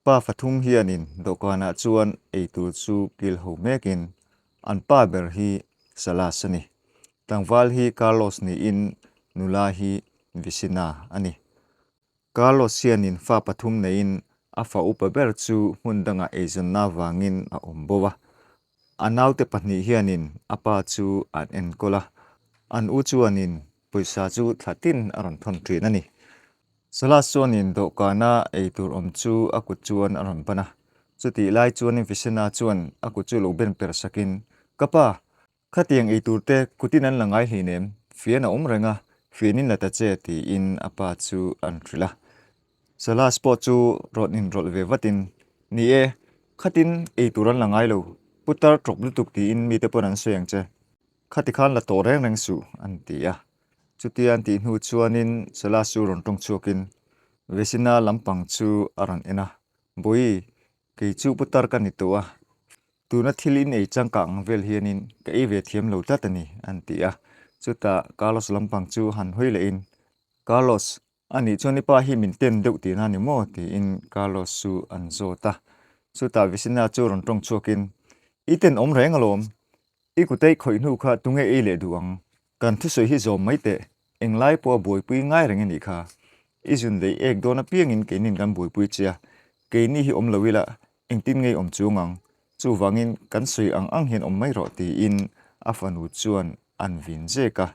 pa fathum hianin dokana chuan eitur chu kil ho mekin an pa ber hi salas ani tangwal hi Carlos ni in nula hi visina ani Carlos hianin fa pathum nein afa upa ber chu hundanga ezon na wangin a ombowa anaute pahnih hianin apa chu an enkola an u chuanin poisa chu thlatin aron thon thin ani salas chuanin dawhkana eitur om chu akut chuan aron pana chuti lai chuanin visina chuan akut chu lo ben per sakin kapa khatiang eitur te kutin an langai hlinem fian a om renga fianin lata che ti in apa chu an thrila salas po chu rodin rol ve vatin ni e khatin eitur an langai lo putar trok lutuk ti in mi te pon an soyang che khati khan la to reng reng su an tia chuti an ti hnu chuanin salas chu ron tong chuakin vesina lampang chu aron ena boi ke chu putar kan ni towa tuna thilin ei changkang vel hianin ka e ve thiam lo tatani an tia chuta Carlos lampang chu han hoile in Carlos ani chuan pa hi min tem deuh ti na ni mo ti in Carlos chu an zota chuta vesina chu ron tong chuakin iten om reng alom ikutei khoi nu kha tunge e le duang kan thu soi hi zom mai te englai po boi pui ngai reng ni kha izun dei ek dona piangin kenin kan boi pui chia ke ni hi om lawila engtin ngei om chungang chu wangin kan soi ang hian om mai ro ti in afanu chuan an vin jeka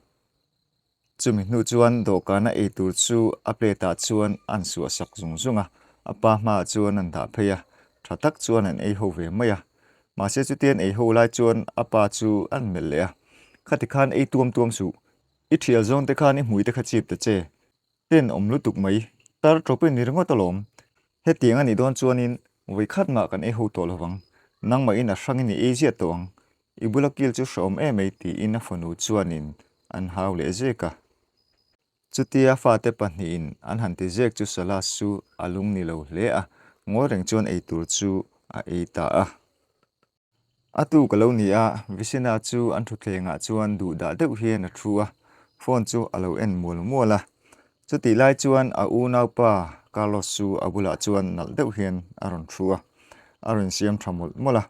chumi hnu chuan dawhkana eitur chu a pleta chuan an suah sak zungzunga apa hma chuan an dah pheia thatak chuan an ei ho ve maya Mahse chu tian ei ho lai chuan apa chu an mel le a khati khan ei tuam su I thial zone te khan I hmui te kha chip te che ten om lutuk mai tar tropin ni ringo talom he tiang ani don chuanin voi khat nga kan ei ho tol hawang nang mai in a hrangin ni Asia tawang ibulakil chu shom mei ti in a fanu chuanin an haw le zeka chutia fa te pahnin an han ti zek chu salas chu alung ni lo hle a ngoreng chuan ei tur chu a ei ta a atu kalo ni a visina chu an thu thlenga chuan du da deuh hian a thua phone chu alo en mul mula chuti lai chuan a u nau pa Carlos chu abula chuan nal deuh hian aron thua aron siam thamul mola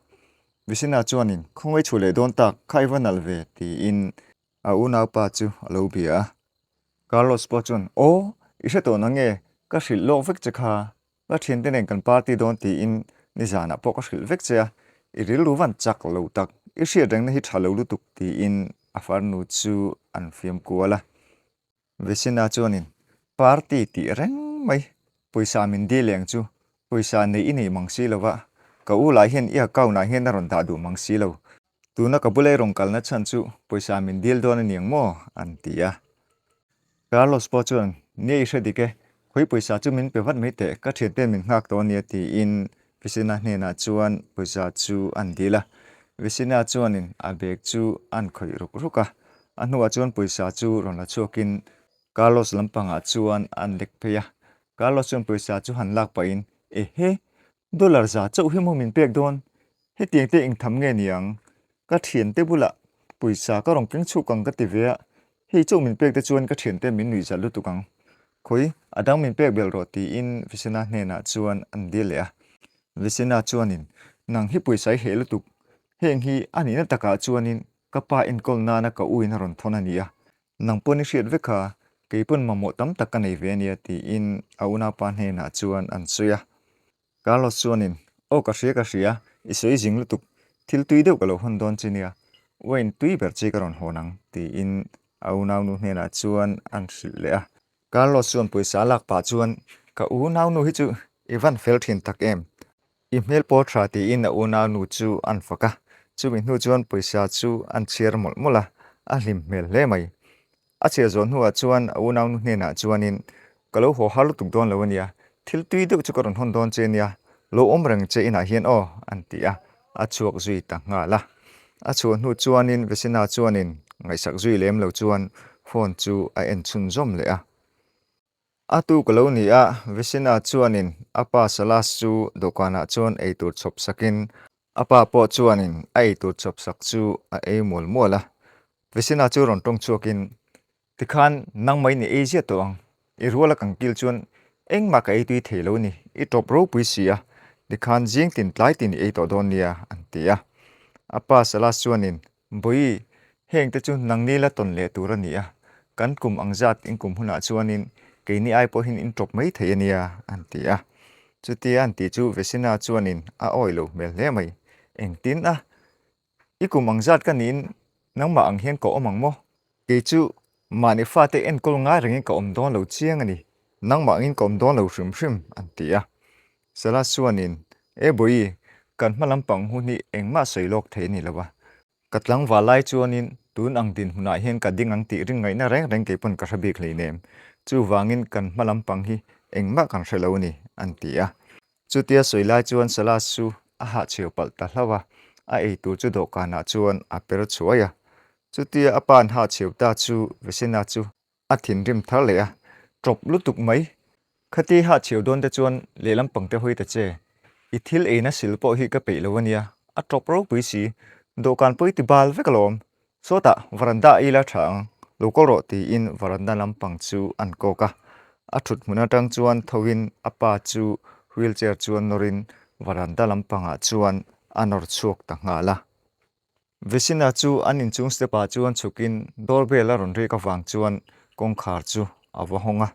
visina chuanin khongei chule don tak khaiwa nal ve ti in a u nau pa chu alo bia Carlos po chuan o ishe to na nge ka hril lo vek chakha la thien ten kan party don ti in ni zana po ka hril vek chea iril ruwan chak lo tak isia reng na hi thalo lutuk ti in afarnu chu an fiam kuala vesina chuanin party ti reng mai poisa min di leng chu poisa nei ini mangsi lova ka u lai hian ia kau na hian ron da du mangsi lo tuna ka bulai rong kal na chan chu poisa min dil don niang mo an tia Carlos po chuan nei hredike khoi poisa chu min pe vat mai te ka thien te min ngak to nia ti in visina hne na chuan poisa chu an dila visina chuanin a bek chu an khoi ruk ruka anhuwa chuan poisa chu ron la chuakin Carlos lampanga chuan an lek pheya Carlos chuan poisa chu han lak pa in e he dollar za chau hi mo min pek don he tiang te ing tham nge niang ka thien te bula poisa ka rong peng chu kang ka ti ve hei chau min pek te chuan ka thien te min nui za lu tukang khoi adang min pek bel ro ti in visina hne na chuan an dil le a visina chuanin nang hi poisa he lutuk heng hi ani na taka chuanin kapa in kol na na ka uin ron thona nia nang poni hriat vekha keipon mamo tam taka nei ve nia ti in auna pa hne na chuan an suya Carlos chuanin o ka hria isoi jing lutuk thil tui deuh kalo hon don chinia wain tui ber chi karon honang ti in auna nu hne na chuan an hri le a Carlos chuan poisa lak pa chuan ka u nau nu hi chu Ivan Felthin tak em email po thra ti in a u nau nu chu an faka chu min hnu chuan poisa chu an chiar mol mola a hlim mel hle mai a chia zon huwa chuan a u nau nu hne na chuanin kalo ho halu tuk don lo ania thil tui deuh chu karon hon don che nia lo om reng che ina hian o an ti a chuak zui ta nga la a chuan hnu chuanin vesina chuanin ngai sak zui lem lo chuan phone chu a en chun zom le a atu kalo ni a vesina chuanin apa salas chu dokana chuan ei tur chop sakin apa po chuanin ei tur chop sak chu a ei mol mola vesina chu ron tong chuakin tikhan nang mai ni Asia to ang I rual kang kil chuan engma ka ei tui thelo ni I top ro pui sia di khan jing tin tlai tin ei to don nia an tia apa sala chuanin boi heng te chu nangni la ton le tur ania kan kum angjat in kum huna chuanin keini ai po hin in top mai thei ania an tia chutia an ti chu vesina chuanin a oilo mel hle mai eng tin a ikum angjat kanin nangma ang hian ko omang mo ke chu mani fa te en kol nga ringin ka om don lo chiang ani nangma in kom don lo hrim hrim an tia sala chuanin e boi kan hmalam pang hu ni engma soilok thei ni lawa katlang walai chuanin tun ang din huna hian ka ding ang ti ring ngai na reng reng ke pon ka thabik hleinem chu wangin kan hmalam pang hi engma kan hrelo ni an tia chutia soilai chuan sala su a ha cheu pal ta hlawa a ei tur chu do kana chuan a per chuaya chutia apan ha cheu ta chu vesina chu a thin rim thar le a trop lutuk mai khati ha cheu don te chuan lelam pang te hoi ta che I thil eina silpo hi ka pe lowania a trop ro pui si do kan pui ti bal ve kalom sota varanda ila thang lokol ro ti in varanda lampang chu an ko ka a thut hmuna tang chuan thowin apa chu wheelchair chuan norin varanda lampanga chuan anor chuak ta ngala vesina chu anin chung stepa chuan chukin doorbell a ron re ka wang chuan kongkhar chu awa honga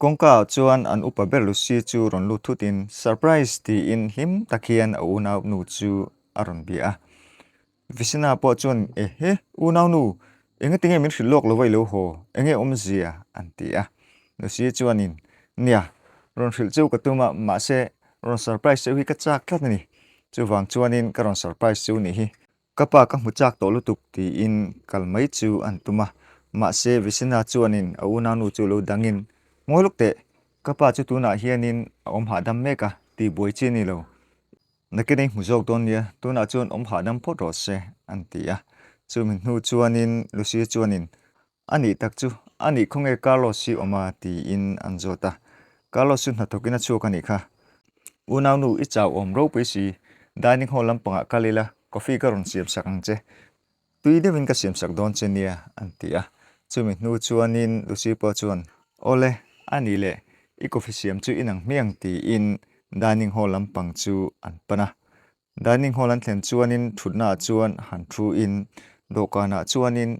kongka chuan an upa berlu si chu ron lu thutin surprise ti in him takhian a una nu chu aron bia visina po chuan he una nu enge tinge min hrilok lo vai lo ho enge omzia antia no si chuanin nia ron hril chu katuma Mahse ron surprise chu hi ka chak thlat ni chu wang chuanin ka ron surprise chu ni hi kapa ka hmuchak to lutuk ti in kalmai chu antuma Mahse visina chuanin a una nu chu lo dangin ngolukte kapa chu tuna hianin om hadam meka ti boi chi ni lo nakene hmuzok don nia tuna chuan om hadam phot ro se antia chumin hnu chuanin lusi chuanin ani tak chu ani khonge Carlos si oma ti in anjota Carlos sun hatokina chu kani kha unau nu I chaw om ro pi si dining hall lampanga kalila coffee ka ron siam sakang che tui de win ka siam sak don che nia antia chumin hnu chuanin lusi po chuan ole ani le I coffee siam chu inang miang ti in dining hall lampang chu an pana dining hall an thlen chuanin thutna chuan han thu in dokana chuanin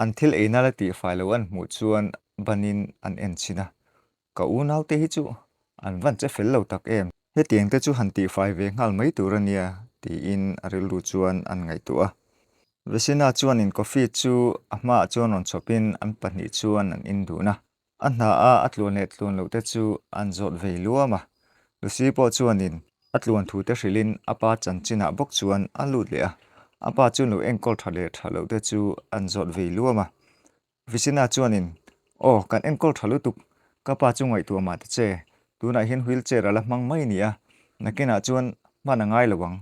an thil eina la ti phallo an hmu chuan banin an en china ka unau te hi chu an van che fel lo tak em he tiang te chu han ti fai ve ngal mai turania ti in aril ru chuan an ngai tua vesina chuanin coffee chu ama chuan on chopin an pahnih chuan an induna anna a atlun le tlun lo te chu an zot ve luama lusi po chuanin atluan thu te hrilin apa chanchina bok chuan alut le a apa chu lo engkol thale thalo te chu an zot ve luama visina chuanin kan engkol thalu tuk kapa chu ngai tu ma te che tuna hin wheelchair ala mang mai nia nakena chuan mana ngai lawang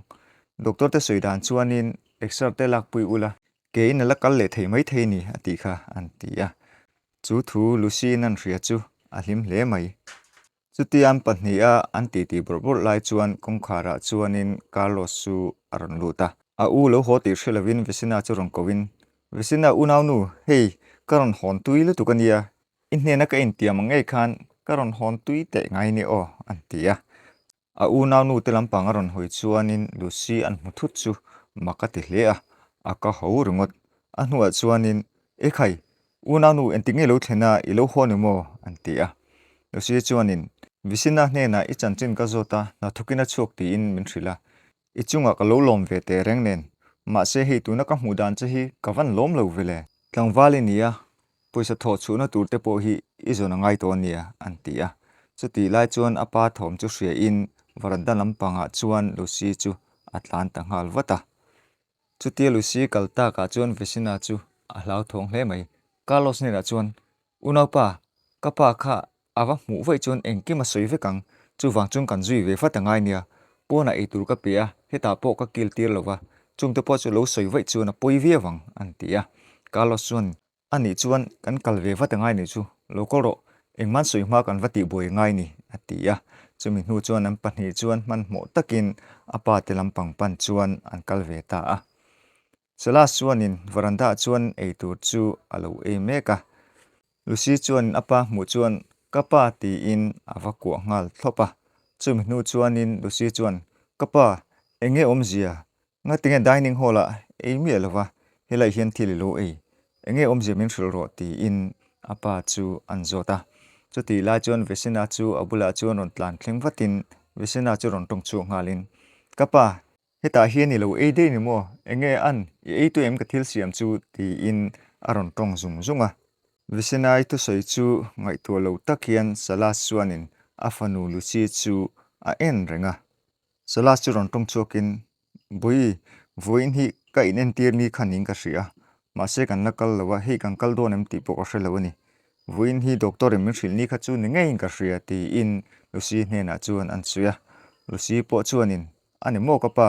doctor te soidan chuanin exer te lak pui ula ke in la kal le thei mai thei ni ati kha antia chu thu lucy nan ria chu a hlim hle mai chutiam pahnia anti ti borbor lai chuan kongkhara chuanin Carlos su aron luta a u lo hoti hrelovin vesina chu ron kovin vesina unau nu hei karon hon tuilu tukania inhne ka intiam ngai khan karon hon tui te ngai ni o antia a unau nu te lampang aron hoi chuanin lucy an muthut chu makati hle a ka ho rungot a hnuwa chuanin ekhai unau nu entinge lo thlena I lo honu mo antia lucy chuanin visina hne na I chanchin ka zota na thukina chuak ti in min thrila I chunga ka lo lom ve te reng nen Mahse hei tuna ka hmudan che hi kavan lom lo vele tlangwali nia poisa tho chuna turte po hi izona ngai to nia antia chuti lai chuan apa thom chu hria in varanda lampanga chuan lucy chu atlan ta ngal wata chuti lucy kalta ka chuan vesina chu a hlau thong hle mai Carlos ne na chuan unaupa kapa kha awa hmu vai chuan engkima soi vekang chu wang chung kan zui ve fata ngai nia pona ei tur ka pia heta po ka kil tir lova chung te po chu lo soi vai chu na poi ve wang antia Carlos chuan ani chuan kan kalve vata ngai ni chu lokol ro engman soi ma kan vati boi ngai ni atia chumi hnu chuan an pahni chuan man mo takin apa te lampang pan chuan an kalve ta a sala chuanin varanda chuan ei tur chu alo e meka lucy chuan apa mu chuan kapa ti in avakua ngal thlopa chu mi nu chuanin Lucy chuan kapa enge omzia nga tinge dining hall a emi lova helai hian thil lo ei enge omzia min thril ro ti in apa chu anzota chuti la chuan vesina chu abula chuan on tlan thleng vatin vesina chu ron tong chu ngalin kapa heta hian lo ei de ni mo enge an ei tu em ka thil siam chu ti in aron tong zum zunga Visinai tu soi chu ngai tu lo takian salas chuanin afanu Lucy chu a en renga salas chu ron tong chuakin bui voin hi ka inen tir mi khanin ka ria Mahse kan nakal lawa hi kan kal don em ti pok a lawani voin hi doctor em thil ni kha chu ni ngei ka ria ti in Lucy hne na chuan an chuya Lucy po chuanin ani mo ka pa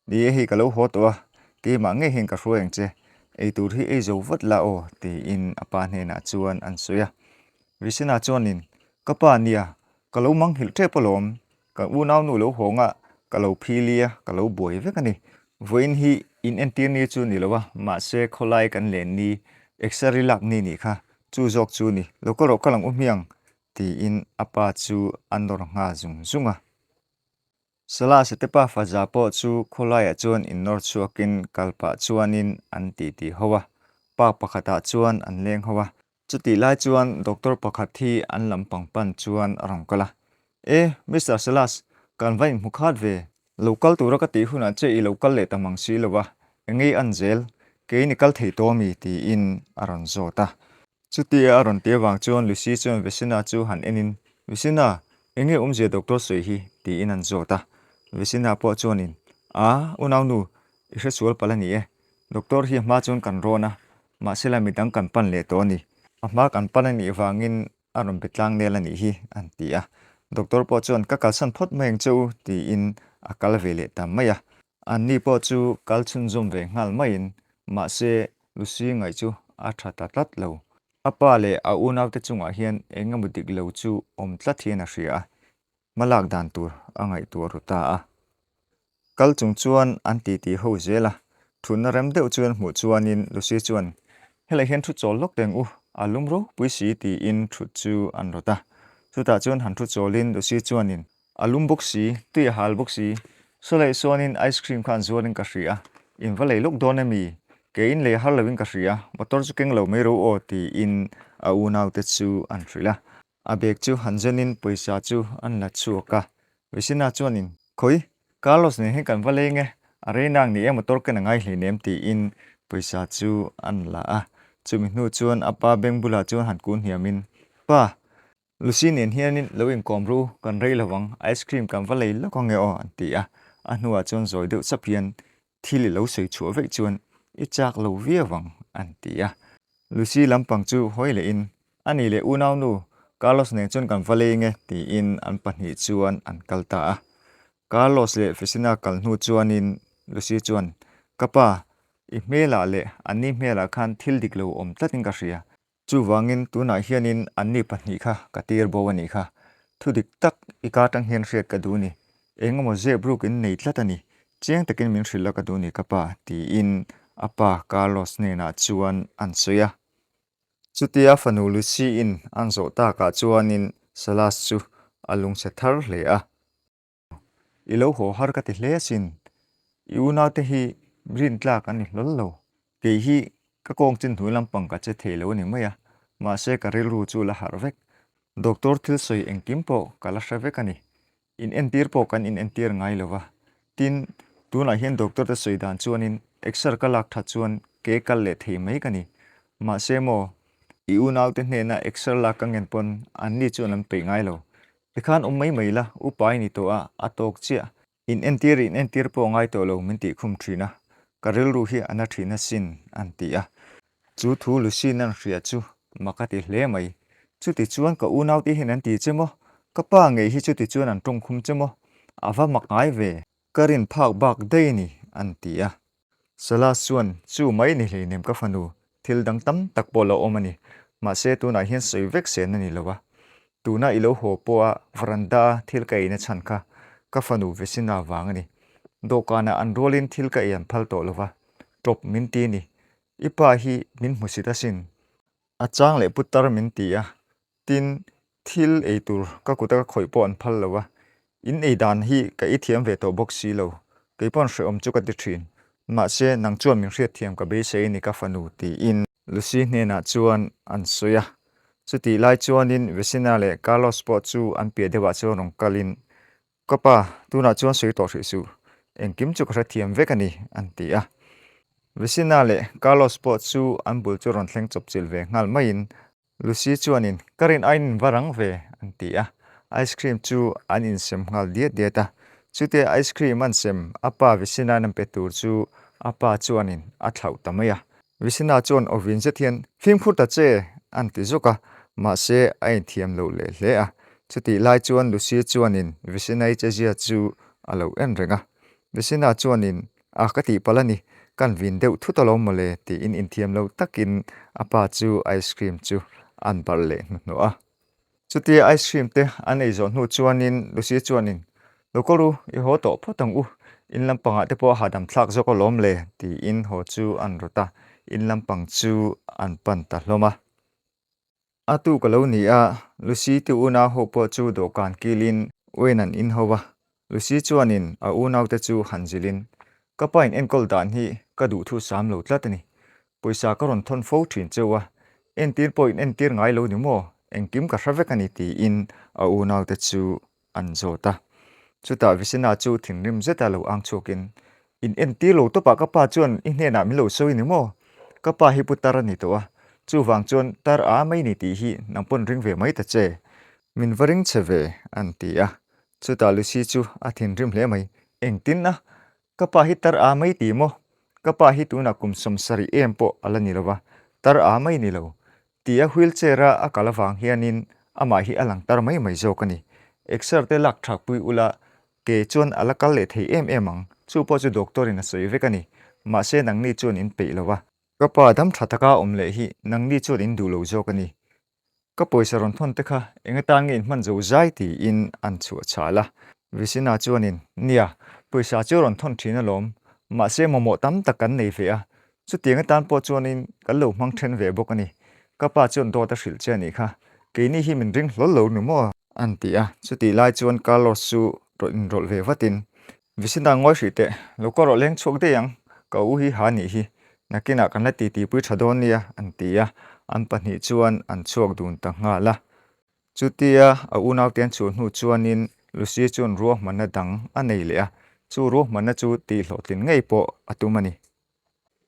ni hi ka lo hotwa ke ma nge hin ka hrueng che ei tur hi ei zo vat la o ti in apa hne na chuan an suya Visina chuanin kapa nia ka lo mang hil the polom ka u nau nu lo honga ka lo philia ka lo boi ve ka ni voin hi in entir ni chu ni lowa Mahse kholai kan len ni exari lak ni ni kha chu jok chu ni lokoro kalang umhiang ti in apa chu andor nga zung zunga Sala setepa faza po chu kholai a chuan in nor chuakin kalpa chuanin an ti ti howa pa pakhata chuan an leng howa chuti lai chuan doctor pakhat hi an lampang pan chuan arong kala Mr Salas kan vai mukhat ve local tura ka ti huna che I local le tamang si lowa engei an zel ke ni kal thei to mi ti in aron zota chuti aron te wang chuan Lucy chuan vesina chu han enin vesina enge umje doctor soi hi ti in an zota Visina po chuanin unau nu ihre sual palani doctor hi ma chuan kan rona Mahse la midang kan pan le to ni ma kan pan ani wangin aron betlang nel ani hi an ti doctor po chuan ka kalsan phot meng chu ti in akal vele tam maya an ni po chu kalchun zum ve ngal main Mahse Lucy ngai chu a thata tat lo apa le a unau te chunga hian engamudik lo chu om tla thian a ria malak dan tur angai tur ruta kal chung chuan an ti ti ho zela thunna rem deuh chuan hmu chuanin Lucy chuan helai hian thu chawl lok teng alum ro puisi ti in thu chu an rota chuta chuan han thu chawlin Lucy chuanin alum boxi tui hal boxi solai chuanin ice cream khan zuarin ka ria in valei lok don ami ke in le har lovin ka ria motor chu keng lo me ro o ti in a unau te chu an thrila a bek chu hanjanin poisa chu an la chuaka Visina chuanin khoi Carlos ne he kan valei nge are nang ni motor ke na ngai hli nem ti in poisa chu an la chumi hnu chuan apa bengbula chuan han kun hiamin pa Lucy nen hianin lo in komru kan rei lawang ice cream kan valei lo ko nge o an ti hnuwa chuan zoi deuh chapian thili lo sei chu ve chuan I chak lo viawang an ti Lucy lampang chu hoile in ani le unau nu Carlos ne chuan kan valei nge ti in an pahnih chuan an kalta Carlos le Visina kal hnu chuanin Lucy chuan kapa I hmela le ani hmela khan thil dik lo om tlatin ka ria chu wangin tuna hianin anni pahnih kha katir bowani kha thudik tak I ka tang hian hriat ka du ni engemaw zebruk in nei tlatani chiang takin min hril ka du ni kapa ti in apa Carlos ne na chuan an soya chutia fanu Lucy in an zo ta ka chuanin salas chu alung se thar hle I lo ho har ka ti hle sin I una te hi rin tlak ani lollo ke hi ka kong chin thu lampang ka che thelo ni maya Mahse ka ril ru chu la har vek doctor thil soi engkim po kala hravek ani in entir po kan in entir ngai lova tin tuna hian doctor te soi dan chuanin exer ka lak tha chuan ke kal le thei mai kani Mahse mo I unau te hne na exer lak ka ngen pon anni chuan an pe ngai lo tikhan mai mai la upai ni to atok chia in entir po ngai to lo min ti khum thina karil ru hi ana thina sin an ti chu thu Lucy nan hria chu makati hle mai chu ti chuan ka unau ti hin an ti chemo ka pa ngei hi chu ti chuan an tong khum chemo awa makai ve karin phak bak dei ni an ti Salas chuan chu mai ni hle nem ka fanu thil dang tam tak polo omani Mahse tu na hian soi vek sen ani lowa tuna ilo ho po veranda thil kai na chan kha ka fanu Visina wangani dokana an rolin thil kai an phal to lova top min ti ni ipa hi min hmusita sin achang le putar min ti tin thil eitur ka kuta khoi po an phal lowa in ei dan hi ka I thiam ve to box si lo ke pon hre om chu ka ti thin Mahse nang chuan min hriat thiam ka be sei ni ka fanu ti in Lucy hne na chuan an soya chuti lai chuan in vesina le Carlos po chu an pia dewa chu rong kalin kapa tuna chuan soi to hri su engkim chu ka hra thiam vek ani an ti a vesina le Carlos po chu an bul chu ron thleng chop chil ve ngal mai in Lucy chuan in karin ain varang ve an ti a ice cream chu an in sem ngal dia ta chute ice cream an sem apa vesina nam pe tur chu apa chuan in a thlau tamaya visina chuan ovin zethian phim khut ta che an ti zoka Mahse ai thiam lo le hle a chuti lai chuan Lucy chuan in visina che zia chu alo en renga visina chuan in a ka ti palani kan vin deuh thu to lo mole ti in thiam lo takin apa chu ice cream chu an bar le no a chuti ice cream te an ei zon hu chuan in Lucy chuan in lokolu I ho to photang u in lampanga te po hadam thlak zoko lom le ti in ho chu an rota in lampang chu an pan ta hloma atu kalo ni a Lucy tu una ho po chu do kan kilin wenan in howa Lucy chuan in a unau te chu hanjilin kapain enkol dan hi ka du thu sam lo tlatani poisa ka ron thon fo thin chewa entir point entir ngai lo ni mo engkim ka hravek ani ti in a unau te chu an zota chuta visina chu thingrim zeta lo ang chokin in entir lo to pa ka pa chuan in hne na mi lo soi ni mo ka pa hi putara ni to a chu wang chuan tar a mai ni ti hi nangpon ring ve mai ta che min varing cheve an ti a chuta Lucy chu a thingrim hle mai engtin na ka pa hi tar a mai ti mo ka pa hi tu na kum som sari em po alani lova tar a mai ni lo tia wheelchair a kalawang hianin ama hi alang tar mai mai zo kani exer te lak thak pui ula ke chuan alakal le thei em ang chu po chu doctor in a soi vekani Mahse nang ni chuan in pe lova kapa dam thataka omle hi nang ni chuan in du lo zo kani ka poisa ron thon te kha engata nge man zo zai ti in an chu chala visina chuan in nia poisa chu ron thon thina lom Mahse momo tam takan nei ve a chu tianga tan po chuan in kal lo mang then ve bokani kapa chuan do ta hril che ni kha ke ni hi min ring hlol lo nu mo an ti a chuti lai chuan Carlos chu rol ve vatin visina ngoi hrite lokoro leng chok de yang ka u hi ha ni hi nakina kan la ti pui thadon nia an ti a an pahnih chuan an chuak dun ta nga la chutia a unau ten chu hnu chuan in Lucy chuan ruah manna dang a nei le a chu ruah manna chu ti hlotlin ngei po atumani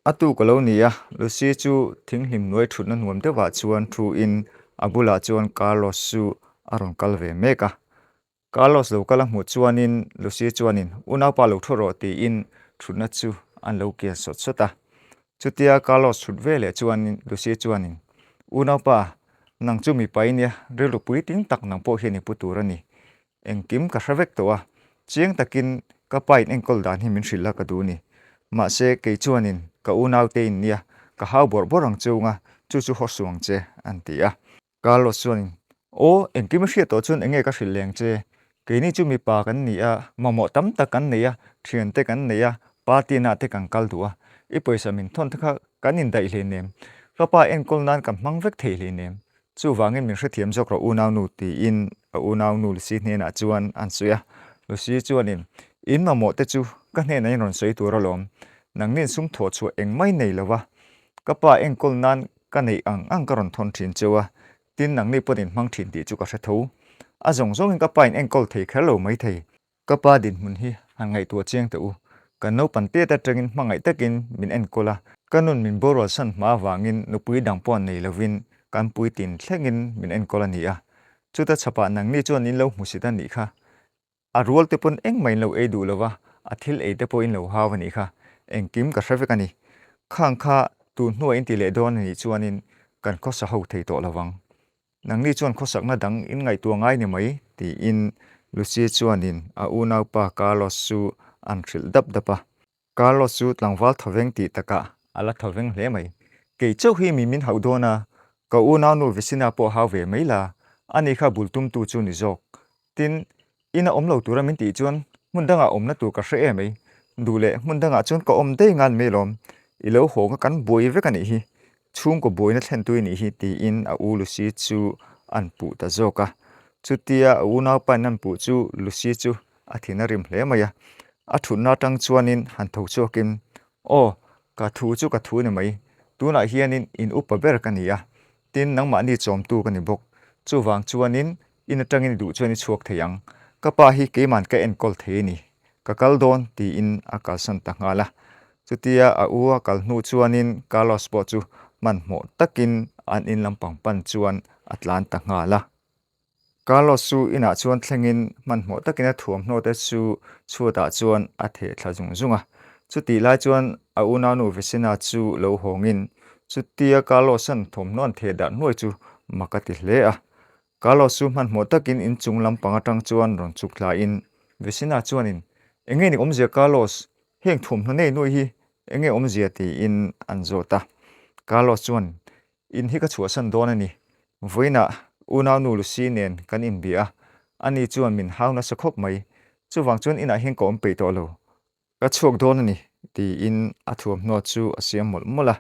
atu kalo ni a Lucy chu thinglim noi thutna nuam te wa chuan thu in abula chuan Carlos chu aron kalve meka Carlos lo kala mu chuan in Lucy chuan in unau pa lo thoro ti in thutna chu an lo kia sot sota chutia Carlos thut vele chuan in Lucy chuan in unau pa nang chu mi pai nia relu pui ting tak nang po hiani puturani engkim ka hravek to a chiang takin ka pain engkol dan hi min hrila ka du ni Mahse ke chuan in ka unau te in nia ka hau bor borang chunga chu chu hosuang che an ti a Carlos chuan in o engkim hriat to chun enge ka hril leng che ke ni chu mi pa kan ni a momo tam ta kan nei a thian te kan nei a party na te kan kal du a I poisa min thon thakha kan in dai hle nem kapa enkol nan kam mang vek thei hle nem chu wangin min hrethiam jok ro unau nu ti in a unau nu Lucy hne na chuan an suya Lucy chuan in momo te chu ka hne nei ron soi tur lom nang nin sum tho chu eng mai nei lova kapa enkol nan ka nei ang ka ron thon thin chewa tin nang ni podin mang thin ti chu ka hre tho a zong zong in kapa in enkol thei khalo mai thei kapa din mun hi han ngai tu chiang te u kan no pan te ta tengin mangai takin min enkola kanun min boro san ma wangin nupui dang pon nei lovin kan pui tin thlengin min enkola ni a chuta chapa nang ni chuan in lo hmusit ani kha a rual te pon eng mai lo e du lova a thil e te po in lo hawani kha engkim ka hravek ani khang kha tu hnuai in ti le don ni chuan in kan khosa ho thei to lawang nang ni chuan khosak na dang in ngai tu ngai ni mai ti in Lucy chuan in a unau pa Carlos chu an thril dap dapa Carlos chu tlangwal thoveng ti taka ala thoveng hle mai ke chau hi mi min haudona ka unau nu visina po hawe maila ani kha bultum tu chu ni jok tin ina omlo tura min ti chuan mundanga omna tu ka hre e mai dule mundanga chuan ka om dei ngan melom ilo honga kan boi vekani hi chung ko boina thlen tu ni hi ti in a u Lucy chu an pu ta zoka chu tia una pa nan pu chu lucy chu athina rim hle maya athunna tang chuanin han tho chokin o ka thu chu ka thu ni mai tuna hianin in upaber kania tin nangma ni chom tu kani bok chu wang chuanin in atangin du chuani chuak theyang kapa hi keman ka en kol the ni ka kal don ti in akal san ta ngala chutia a u akal nu chuanin kalos po chu man mo takin an in lampang pan chuan atlan ta ngala kalos su ina chuan thlengin man mo takin a thuam no te chu chuata chuan a the thlajung zunga chuti lai chuan a una nu vesina chu lo hongin chutia kalosan thom non the da noi chu makati hle a kalos su man mo takin in chung lampang atang chuan ron chukla in vesina chuanin enge ni omzia kalos heng thum no nei noi hi enge omzia ti in anzota kalos chuan in hi ka chua san don ani voina una nu lu si nen kan in bia ani chuan min hauna sakhop mai chuwang chuan ina heng kom pe to lo ka chuak don ani ti in athuam no chu asiam mol mola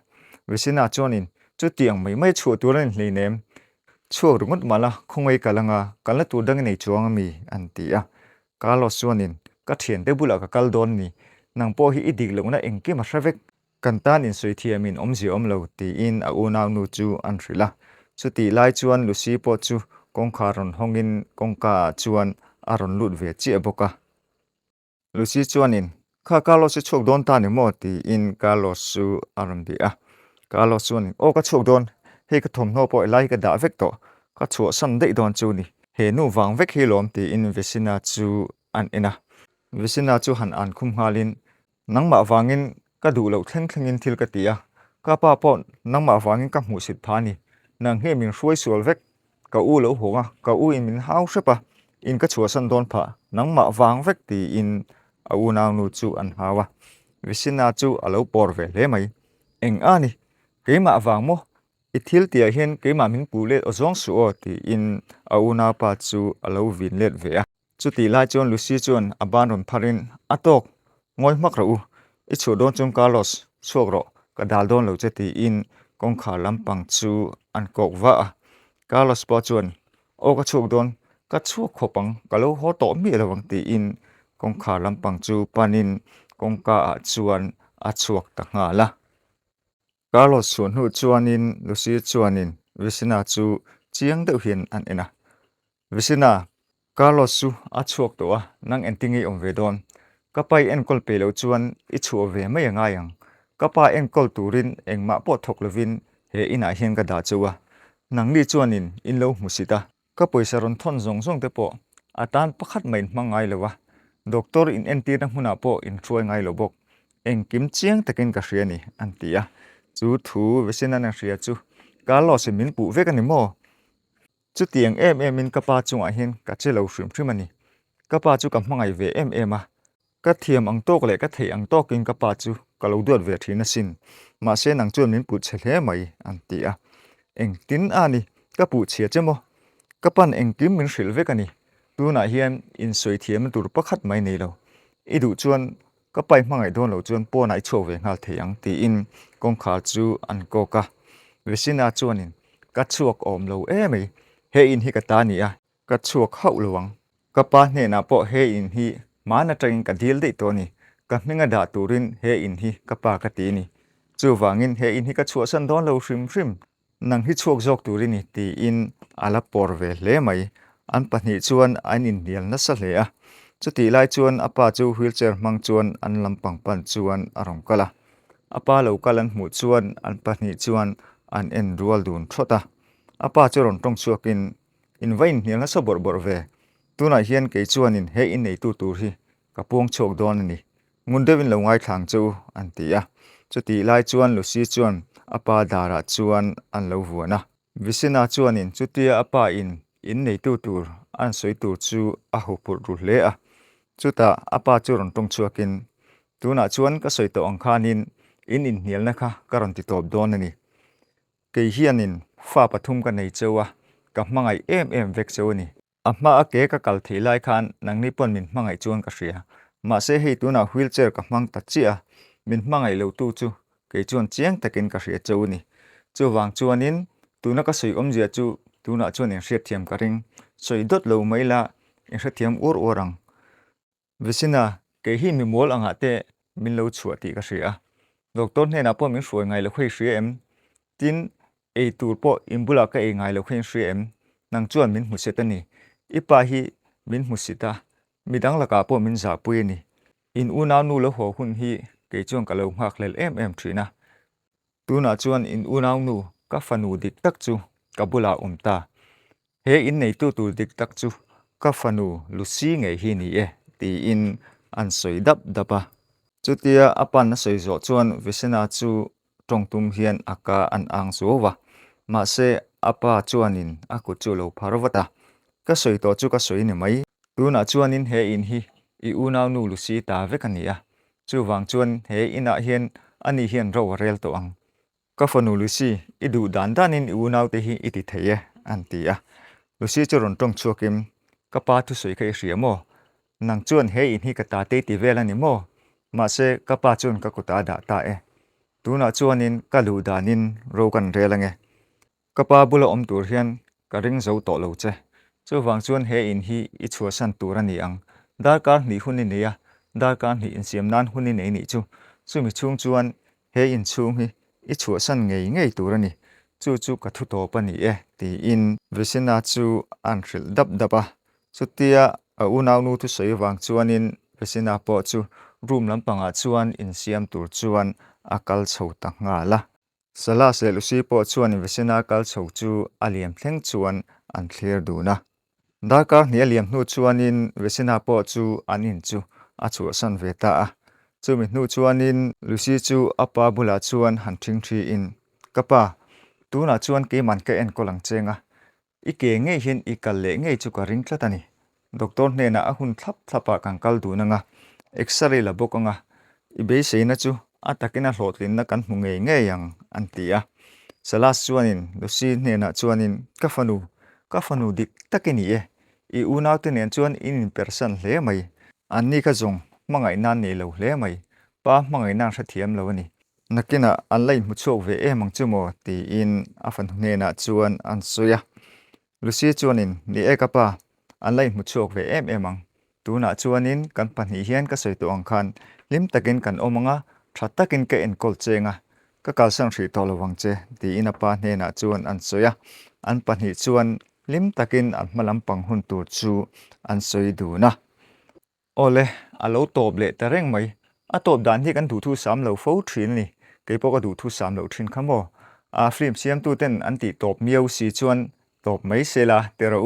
vesina chuanin chu tiang mai mai chu turan hlei nem chuak rungot mala khongei kalanga kalna tu dang nei chuang mi antia kalos chuanin ka thian te bula ka kal don ni nang po hi idik longna engke ma hravek kantan in soi thiamin omzi omlo ti in a una nu chu an hrila chuti lai chuan lucy po chu kongkha ron hongin kongka chuan aron lut ve chi aboka lucy chuanin kha kalos chok don ta ni mo ti in kalos su aron bia kalos chuanin o ka chok don he ka thom no po lai ka da vek to ka chu san dei don chu ni he nu wang vek hi lom ti in vesina chu an ina vesina chu han an khum halin nangma wangin ka du lo thleng thlengin thil ka tia ka pa pon nangma wangin ka hmusit phani nang he min hruai sual vek ka u lo honga ka u in min hau hrepa in ka chua san don pha nangma wang vek ti in a u nang nu chu an hawa vesina chu alo por ve hle mai eng ani keima wang mo i thil tia hian keima min pu le ozong su o ti in a u na pa chu alo vin let ve a chu ti lai chuan lucy chuan aban ron pharin atok ngoi mak ro i chu don chung kalos chuak ro ka dal don lo che ti in kongkha lampang chu an kok wa a kalos po chuan o ka chuak don ka chuak khopang ka lo ho to mi lawang ti in kongkha lampang chu panin kongka a chuan a chuak ta nga la kalos chuan hu chuanin lucy chuanin vesina chu chiang deuh hian an ena vesina kalos su a chuak to a nang entingi om ve don kapai en kol pe lo chuan i chu ve mai anga yang kapa en kol turin engma po thok lovin he ina hian ka da chuwa nangli chuanin in lo hmusita ka poisa ron thon zong zong te po atan pakhat mai hmangai lowa doctor in enti na hmuna po in thruai ngai lo bok eng kim chiang takin ka hriani antia chu thu vesina na hria chu kalos min pu vek ani mo chu tiang em in kapa chunga hin ka chelo hrim hrim ani kapa chu ka hmangai ve em a ka thiam ang tok le ka thei ang tok in ka pa chu ka lo duat ve thina sin Mahse nang chuan min pu che hle mai an ti a eng tin ani ka pu chhe chemo ka pan eng kim min hril vek ani tuna hian in soi thiam tur pakhat mai nei lo i du chuan ka pai hmangai don lo chuan po nai chho ve ngal thei ang ti in kong kha chu an ko ka vesina chuanin ka chuak om lo mai he in hi ka ta ni a ka chuak hau lowang ka pa hne na po he in hi mana tangin ka dil dei to ni ka hminga da turin he in hi ka pa ka ti ni chu wangin he in hi ka chua san don lo hrim hrim nang hi chuak jok turin ti in ala por ve hle mai an pahnih chuan an in nial na sa hle a chu ti lai chuan apa chu wheelchair mang chuan an lampang pan chuan arong kala apa lo kalan hmu chuan an pahnih chuan an en rual dun thota apa chu ron tong chuakin in vain nial na sa bor bor ve tuna hian ke chuanin he in nei tu tur hi kapuang chok don ani ngundewin lo ngai thlang chu an ti a chuti lai chuan lucy chuan apa dara chuan an lo vuana visina chuanin chutia apa in nei tu tur an soi tur chu a hupur ru hle a chuta apa chu ron tong chuakin tuna chuan ka soi to ang khanin in hnial na kha karon ti top don ani ke hianin fa pathum ka nei chewa ka hmangai em vek chewani amma a ke ka kal thei lai khan nangni pon min hmangai chuan ka hria Mahse hei tuna wheelchair ka hmang ta chia min hmangai lo tu chu ke chuan chiang takin ka hria cheu ni chu wang chuanin tuna ka soi om zia chu tuna chuan in hriat thiam ka ring soi dot lo mai la in hriat thiam ur urang visina ke hi mi mol anga te min lo chua ti ka hria doctor hne na po min hruai ngai lo khoi hria em tin ei tur po imbula ka ei ngai lo khoi hria em nang chuan min hmusit ani ipa hi min hmusita midang laka po min za pui ni in una nu lo ho hun hi ke chuan ka lo ngak lel em thina tuna chuan in una nu ka fanu dik tak chu kabula umta he in nei tu tur dik tak chu ka fanu lusi nge hi ni e ti in an soi dap dapa chutia apan na soi zo chuan visena chu tongtum hian aka an ang zuwa Mahse apa chuanin aku chu lo pharwata ka soi to chu ka soi ni mai tuna chuanin he in hi I una nu lusi ta vekania chu wang chuan he ina hian ani hian ro rel to ang ka fanu lusi idu dan danin I una te hi iti theye antia lusi chu ron tong chuakim ka pa thu soi kai hriamo nang chuan he in hi ka ta te ti vel ani mo Mahse ka pa chuan ka kuta da ta e tuna chuanin ka lu danin ro kan relange ka pa bula om tur hian ka ring zo to lo che chu wang chuan he in hi I chua san tur ani ang dar kar ni huni neya dar kar ni in siam nan huni nei ni chu mi chung chuan he in chung hi I chua san ngei tur ani chu ka thu to pa ni e ti in visina chu an hril dap dapa chutia a unau nu thu soi wang chuanin visina po chu room lampanga chuan in siam tur chuan akal chho ta nga la sala se lusi po chuan visina kal chho chu aliam thleng chuan an thlir duna darkar ni aliam hnu chuanin visina po chu anin chu a chu san veta a chu mi hnu chuanin lusi chu apa bula chuan han thing thi in kapa tuna chuan ke man ke en kolang chenga ike nge hin ikal le nge chu ka ring thlatani doctor hne na a hun thlapa kangkal du na nga x-ray la bokanga ibe seina chu atakina hlotlin na kan hmu nge yang antia salas chuanin lusi hne na chuanin ka fanu dik takini e I una te nen chuan in person hle mai anni ka zong mangai nan nei lo hle mai pa mangai nan tha thiam lo ani nakina anlai mu chok ve emang chumo ti in afan hne na chuan an suya lusi chuanin ni ekapa anlai mu chok ve emang tuna chuanin kan pani hian ka soi to ang khan lim takin kan omanga tha takin ke en kol chenga ka kal sang thri to lo wang che ti in apa hne na chuan an suya an pani chuan lim takin an malam pang hun tur chu an soi du na ole alo top le tareng mai a top dan hi kan du thu sam lo fo thin ni ke po ka du thu sam lo thin khamo a film siam tu ten anti top miau si chuan top mai sela tero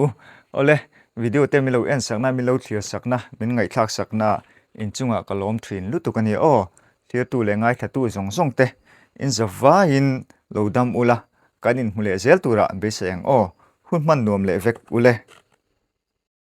ole video te milo en sakna milo thlir sakna min ngai thak sakna in chunga kalom thin lu tu kani o thir tu le ngai thatu zong te in zawa in lodam ula kanin hule zel tura be seng o hun man nom le vek ule